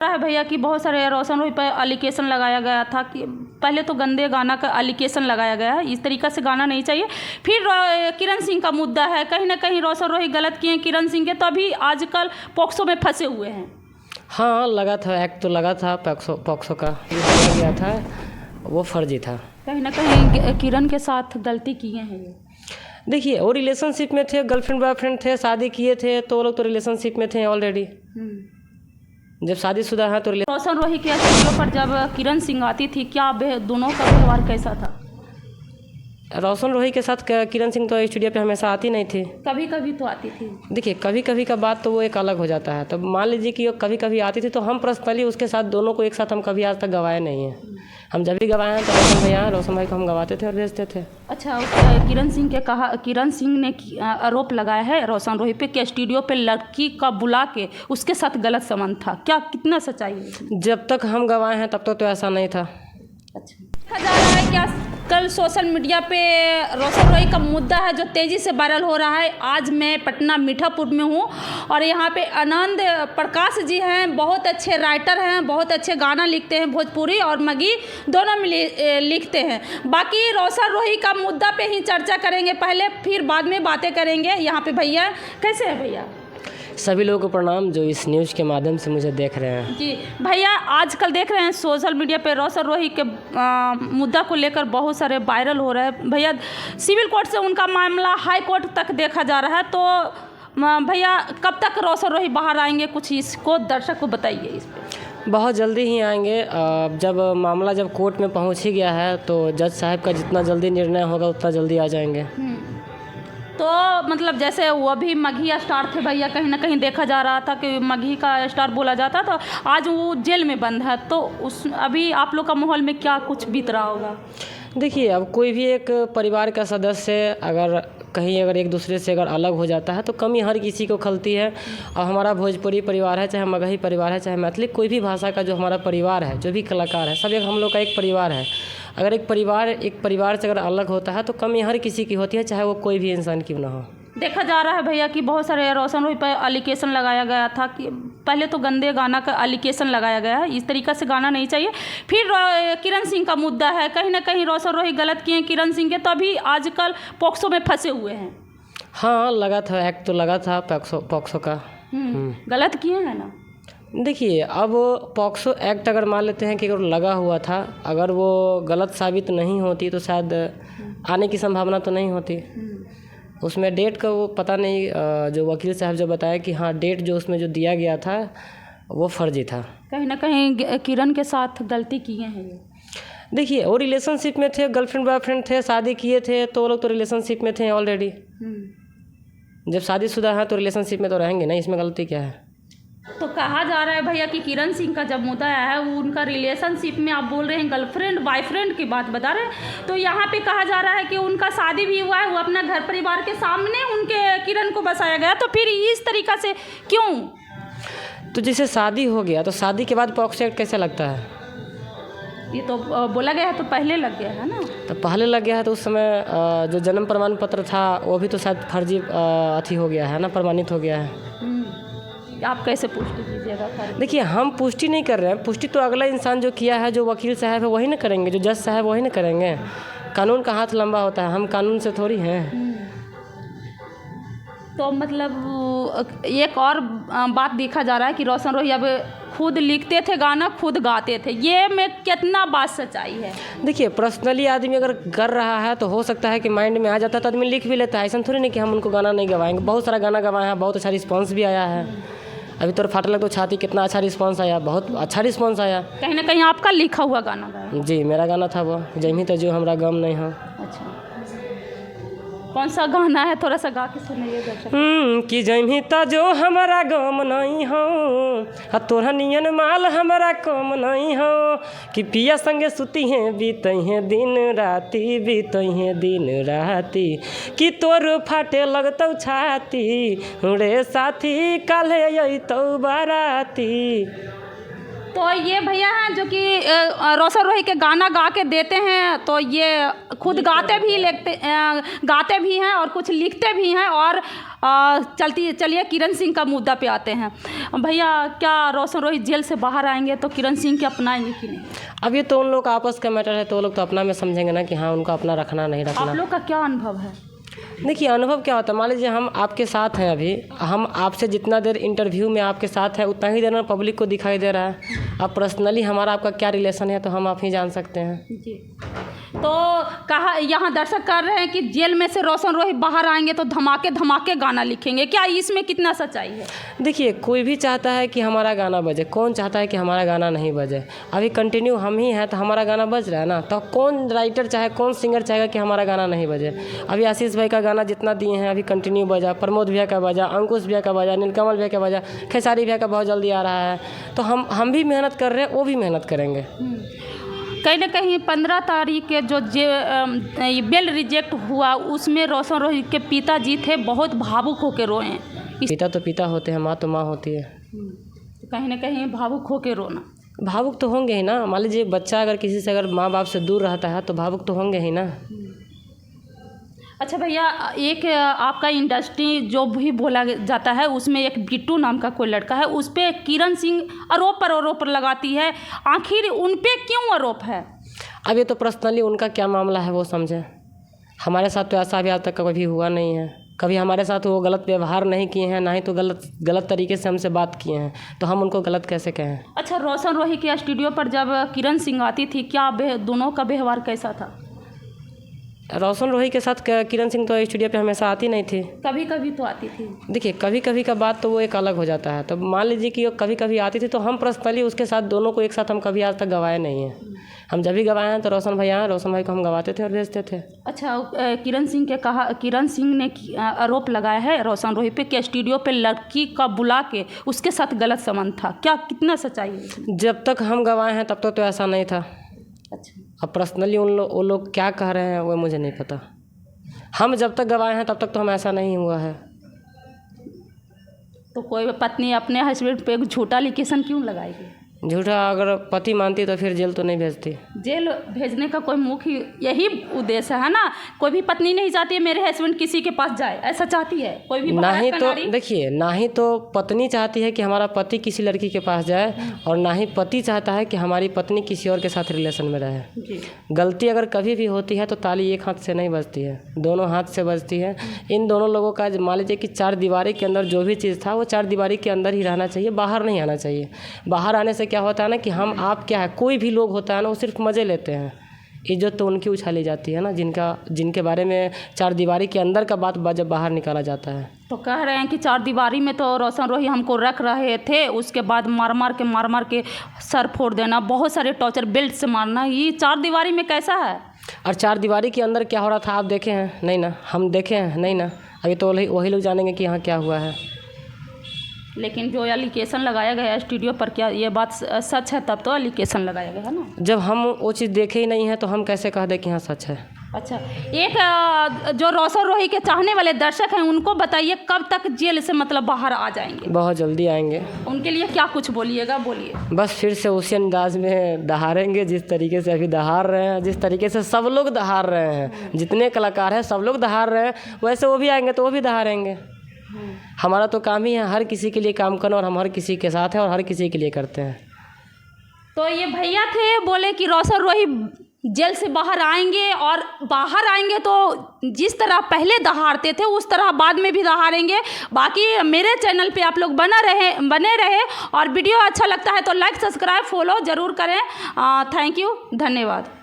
है भैया कि बहुत सारे रोशन रोही पर एलिगेशन लगाया गया था कि पहले तो गंदे गाना का एलिगेशन लगाया गया है, इस तरीक़ा से गाना नहीं चाहिए। फिर किरण सिंह का मुद्दा है, कहीं ना कहीं रोशन रोही गलत किए किरण सिंह के, तभी आजकल पॉक्सो में फंसे हुए हैं। हाँ लगा था, एक्ट तो लगा था पॉक्सो का लगा गया था, वो फर्जी था। कहीं ना कहीं किरण के साथ गलती किए हैं ये। देखिए वो रिलेशनशिप में थे, गर्लफ्रेंड बॉयफ्रेंड थे, शादी किए थे, तो वो लोग तो रिलेशनशिप में थे ऑलरेडी। जब शादीशुदा है तो रोशन रोही के स्टूडियो पर जब किरण सिंह आती थी, क्या दोनों का व्यवहार कैसा था? रोशन रोही के साथ किरण सिंह तो स्टूडियो पे हमेशा आती नहीं थी, कभी कभी तो आती थी। देखिए कभी कभी का बात तो वो एक अलग हो जाता है। तो मान लीजिए कि वो कभी कभी आती थी, तो हम पर्सनली उसके साथ दोनों को एक साथ हम कभी आज तक गवाए नहीं हैं। हम जब भी गवाए हैं तो रोशन भाई को हम गवाते थे और भेजते थे। अच्छा, किरण सिंह ने आरोप लगाया है रोशन रोही पे कि स्टूडियो पे लड़की का बुला के उसके साथ गलत संबंध था, क्या कितना सच्चाई है? जब तक हम गवाए हैं तब तक तो ऐसा नहीं था। अच्छा, देखा जा रहा है क्या कल सोशल मीडिया पे रोशन रोही का मुद्दा है जो तेज़ी से वायरल हो रहा है। आज मैं पटना मीठापुर में हूँ और यहाँ पे आनंद प्रकाश जी हैं, बहुत अच्छे राइटर हैं, बहुत अच्छे गाना लिखते हैं, भोजपुरी और मगही दोनों में लिखते हैं। बाकी रोशन रोही का मुद्दा पे ही चर्चा करेंगे पहले, फिर बाद में बातें करेंगे। यहाँ पे भैया कैसे हैं? भैया सभी लोगों को प्रणाम जो इस न्यूज़ के माध्यम से मुझे देख रहे हैं। जी भैया, आजकल देख रहे हैं सोशल मीडिया पे रोशन रोही के मुद्दा को लेकर बहुत सारे वायरल हो रहे हैं। भैया सिविल कोर्ट से उनका मामला हाई कोर्ट तक देखा जा रहा है, तो भैया कब तक रोशन रोही बाहर आएंगे, कुछ इसको दर्शक को बताइए इस पर। बहुत जल्दी ही आएंगे। जब मामला जब कोर्ट में पहुंच ही गया है तो जज साहब का जितना जल्दी निर्णय होगा उतना जल्दी आ जाएंगे। तो मतलब जैसे वो भी मगही स्टार थे भैया, कहीं ना कहीं देखा जा रहा था कि मगही का स्टार बोला जाता, तो आज वो जेल में बंद है, तो अभी आप लोग का माहौल में क्या कुछ बीत रहा होगा? देखिए अब कोई भी एक परिवार का सदस्य अगर एक दूसरे से अगर अलग हो जाता है तो कमी हर किसी को खलती है। और हमारा भोजपुरी परिवार है, चाहे मगही परिवार है, चाहे मैथिली, कोई भी भाषा का जो हमारा परिवार है, जो भी कलाकार है, सब एक हम लोग का एक परिवार है। अगर एक परिवार से अगर अलग होता है तो कमी हर किसी की होती है, चाहे वो कोई भी इंसान क्यों ना हो। देखा जा रहा है भैया कि बहुत सारे रोशन रोही पर एलिगेशन लगाया गया था कि पहले तो गंदे गाना का एलिगेशन लगाया गया है, इस तरीक़ा से गाना नहीं चाहिए। फिर किरण सिंह का मुद्दा है, कहीं ना कहीं रोशन रोही गलत किए किरण सिंह के, तभी आजकल पॉक्सो में फंसे हुए हैं। हाँ लगा था, एक्ट तो लगा था पॉक्सो का। गलत किए हैं ना। देखिए अब पॉक्सो एक्ट अगर मान लेते हैं कि अगर लगा हुआ था, अगर वो गलत साबित नहीं होती तो शायद आने की संभावना तो नहीं होती। उसमें डेट का वो पता नहीं, जो वकील साहब जो बताया कि हाँ डेट जो उसमें जो दिया गया था वो फर्जी था। कहीं ना कहीं किरण के साथ गलती किए हैं ये। देखिए वो रिलेशनशिप में थे, गर्लफ्रेंड बॉयफ्रेंड थे, शादी किए थे, तो वो लोग तो रिलेशनशिप में थे ऑलरेडी। जब शादीशुदा है तो रिलेशनशिप में तो रहेंगे ना, इसमें गलती क्या है? तो कहा जा रहा है भैया कि किरण सिंह का जब मुद्दा आया है वो उनका रिलेशनशिप में, आप बोल रहे हैं गर्लफ्रेंड बॉयफ्रेंड की बात बता रहे हैं, तो यहाँ पे कहा जा रहा है कि उनका शादी भी हुआ है, वो अपना घर परिवार के सामने उनके किरण को बसाया गया, तो फिर इस तरीक़ा से क्यों? तो जैसे शादी हो गया तो शादी के बाद पॉक्सो एक्ट कैसे लगता है? ये तो बोला गया है तो पहले लग गया है ना। तो पहले लग गया है तो उस समय जो जन्म प्रमाण पत्र था वो भी तो शायद फर्जी अथी हो गया है ना, प्रमाणित हो गया है। आप कैसे पुष्टि कीजिएगा? देखिए हम पुष्टि नहीं कर रहे हैं, पुष्टि तो अगला इंसान जो किया है, जो वकील साहब है वही ना करेंगे, जो जज साहब वही ना करेंगे। कानून का हाथ लंबा होता है, हम कानून से थोड़ी हैं। तो मतलब एक और बात देखा जा रहा है कि रोशन रोही अब खुद लिखते थे गाना, खुद गाते थे, ये में कितना बात सच्चाई है? देखिए पर्सनली आदमी अगर कर रहा है तो हो सकता है कि माइंड में आ जाता है तो आदमी लिख भी लेता है। ऐसा थोड़ी नहीं कि हम उनको गाना नहीं गवाएंगे, बहुत सारा गाना गवाए हैं, बहुत अच्छा रिस्पॉन्स भी आया है। अभी तो फाटक लग तो छाती, कितना अच्छा रिस्पॉन्स आया, बहुत अच्छा रिस्पॉन्स आया। कहीं ना कहीं आपका लिखा हुआ गाना गाया? जी मेरा गाना था वो, जमी तो जो हमरा गम नहीं हो। अच्छा, कौन सा गाना है, थोड़ा सा गा के सुनाइए दर्शक। कि जमी तो जो हमारा गम नहीं हो, तोरा नियन माल हमारा कम नहीं हो, कि पिया संगे सुती हैं बीतई हैं दिन राती, बीतई हैं दिन राती, कि तोर फाटे लगतौ छाती, रे साथी काल्हे अइतौ बाराती। तो ये भैया हैं जो कि रोशन रोही के गाना गा के देते हैं, तो ये खुद गाते भी हैं और कुछ लिखते भी हैं। और चलिए किरण सिंह का मुद्दा पे आते हैं। भैया, क्या रोशन रोही जेल से बाहर आएंगे तो किरण सिंह के अपनाएंगे कि नहीं? अब ये तो उन लोग का आपस का मैटर है, तो वो लोग तो अपना में समझेंगे ना कि हाँ उनका अपना रखना नहीं रखना। आप लोग का क्या अनुभव है? देखिए, अनुभव क्या होता है, मान लीजिए हम आपके साथ हैं, अभी हम आपसे जितना देर इंटरव्यू में आपके साथ है उतना ही देर में पब्लिक को दिखाई दे रहा है। अब पर्सनली हमारा आपका क्या रिलेशन है तो हम आप ही जान सकते हैं। जी, तो कहा यहाँ दर्शक कर रहे हैं कि जेल में से रोशन रोही बाहर आएंगे तो धमाके धमाके गाना लिखेंगे, क्या इसमें कितना सच्चाई है? देखिए, कोई भी चाहता है कि हमारा गाना बजे, कौन चाहता है कि हमारा गाना नहीं बजे? अभी कंटिन्यू हम ही हैं तो हमारा गाना बज रहा है ना, तो कौन राइटर चाहे, कौन सिंगर चाहेगा कि हमारा गाना नहीं बजे? अभी आशीष भाई का गाना जितना दिए हैं अभी कंटिन्यू बजा, प्रमोद भैया का बजा, अंकुश भैया का बजा, नीलकमल भैया का बजा, खेसारी भैया का बहुत जल्दी आ रहा है। तो हम भी मेहनत कर रहे हैं, वो भी मेहनत करेंगे। कहीं ना कहीं 15 तारीख के जो बेल रिजेक्ट हुआ उसमें रोशन रोही के पिताजी थे, बहुत भावुक होकर रोए। पिता तो पिता होते हैं, माँ तो माँ होती है। कहीं ना कहीं भावुक होकर रोना। भावुक तो होंगे ही ना। मान लीजिए बच्चा अगर किसी से अगर माँ बाप से दूर रहता है तो भावुक तो होंगे ही ना। अच्छा भैया, एक आपका इंडस्ट्री जो भी बोला जाता है उसमें एक बिट्टू नाम का कोई लड़का है, उस पर किरण सिंह आरोप लगाती है, आखिर उन पे क्यों आरोप है? अब ये तो पर्सनली उनका क्या मामला है वो समझें। हमारे साथ तो ऐसा भी आज तक कभी हुआ नहीं है। कभी हमारे साथ वो गलत व्यवहार नहीं किए हैं, ना ही तो गलत तरीके से हमसे बात किए हैं, तो हम उनको गलत कैसे कहें? अच्छा, रोशन रोही के स्टूडियो पर जब किरण सिंह आती थी, क्या दोनों का व्यवहार कैसा था? रोशन रोही के साथ किरण सिंह तो स्टूडियो पे हमेशा आती नहीं थी। कभी कभी तो आती थी। देखिए, कभी कभी का बात तो वो एक अलग हो जाता है। तो मान लीजिए कि वो कभी कभी आती थी, तो हम पर्सनली उसके साथ दोनों को एक साथ हम कभी आज तक गवाए नहीं हैं। हम जब भी गवाए हैं तो रोशन भाई को हम गवाते थे और भेजते थे। अच्छा, किरण सिंह ने आरोप लगाया है रोशन रोही पे कि स्टूडियो पे लड़की का बुला के उसके साथ गलत संबंध था, क्या कितना सच्चाई है? जब तक हम गवाए हैं तब तक तो ऐसा नहीं था। अच्छा, अब पर्सनली वो लोग क्या कह रहे हैं वो मुझे नहीं पता। हम जब तक गवाए हैं तब तक तो हम ऐसा नहीं हुआ है। तो कोई पत्नी अपने हस्बैंड पे झूठा एलिगेशन क्यों लगाएगी? झूठा अगर पति मानती तो फिर जेल तो नहीं भेजती। जेल भेजने का कोई मुख्य यही उद्देश्य है ना। कोई भी पत्नी नहीं चाहती है मेरे हस्बैंड किसी के पास जाए, ऐसा चाहती है कोई भी? नहीं तो देखिए, ना ही तो पत्नी चाहती है कि हमारा पति किसी लड़की के पास जाए, और ना ही पति चाहता है कि हमारी पत्नी किसी और के साथ रिलेशन में रहे। गलती अगर कभी भी होती है तो ताली एक हाथ से नहीं बजती है, दोनों हाथ से बजती है। इन दोनों लोगों का मान लीजिए कि 4 दीवारी के अंदर जो भी चीज़ था वो 4 दीवारी के अंदर ही रहना चाहिए, बाहर नहीं आना चाहिए। बाहर आने से क्या होता है ना कि हम आप क्या है, कोई भी लोग होता है ना वो सिर्फ मज़े लेते हैं। इज्जत तो उनकी उछाली जाती है ना जिनके बारे में 4 दीवारी के अंदर का बात जब बाहर निकाला जाता है। तो कह रहे हैं कि 4 दीवारी में तो रोशन रोही हमको रख रहे थे, उसके बाद मार मार के सर फोड़ देना, बहुत सारे टॉर्चर बेल्ट से मारना, ये 4 दीवारी में कैसा है? और 4 दीवारी के अंदर क्या हो रहा था आप देखे हैं? नहीं ना, हम देखे हैं नहीं ना। अभी तो वही लोग जानेंगे कि यहाँ क्या हुआ है। लेकिन जो एलिगेशन लगाया गया है स्टूडियो पर, क्या ये बात सच है? तब तो एलिगेशन लगाया गया है ना। जब हम वो चीज़ देखे ही नहीं है तो हम कैसे कह दें कि हाँ सच है? अच्छा, एक जो रोशन रोही के चाहने वाले दर्शक हैं उनको बताइए कब तक जेल से मतलब बाहर आ जाएंगे? बहुत जल्दी आएंगे। उनके लिए क्या कुछ बोलिएगा? बोलिए। बस फिर से उसी अंदाज में दहाड़ेंगे जिस तरीके से अभी दहाड़ रहे हैं, जिस तरीके से सब लोग दहाड़ रहे हैं, जितने कलाकार हैं सब लोग दहाड़ रहे हैं, वैसे वो भी आएंगे तो वो भी दहाड़ेंगे। हमारा तो काम ही है हर किसी के लिए काम करना, और हम हर किसी के साथ हैं और हर किसी के लिए करते हैं। तो ये भैया थे, बोले कि रोशन रोही जेल से बाहर आएंगे, और बाहर आएंगे तो जिस तरह पहले दहाड़ते थे उस तरह बाद में भी दहाड़ेंगे। बाकी मेरे चैनल पे आप लोग बने रहे, और वीडियो अच्छा लगता है तो लाइक सब्सक्राइब फॉलो ज़रूर करें। थैंक यू, धन्यवाद।